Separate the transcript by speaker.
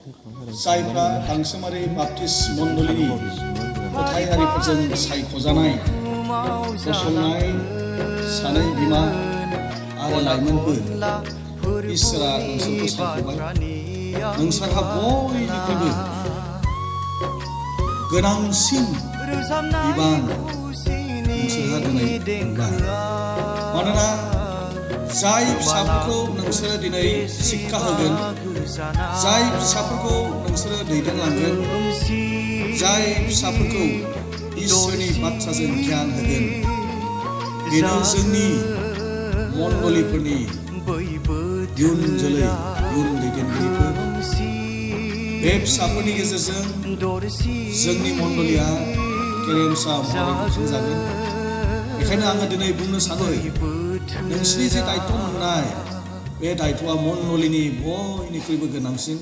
Speaker 1: जायफ्रा गांसोमारि बाप्टिस्ट मण्डलीनि गथायारिफोरजों सायख'जानाय गसंनाय सानै बिमा आरो लाइमोनफोर इसोरा नोंसोरखौ सायख'बाय। नोंसोरहा बयनिख्रुइबो गोनांसिन बिबान नोंसोरहा दिनै मोनबाय। मानोना जाय फिसाफोरखौ नोंसोरो दिनै शिक्षा होगोन, जाय फिसाफोरखौ नोंसोरो दैदेनलांगोन, जाय फिसाफोरखौ इसोरनि बाथ्राजों गियान होगोन, बेनो जोंनि मण्डलीफोरनि इयुन जोलै, इयुन दैदेनगिरिफोर। बे फिसाफोरनि गेजेरजों जोंनि मण्डलीया गेरेमसा महरै लुफुंजागोन। बेखायनो आङो दिनै बुंनो सानो, नोंसिनि जे दायित्व मोननाय बे दायित्वआ मण्डलीनि बयनिख्रुइबो गोनांसिन।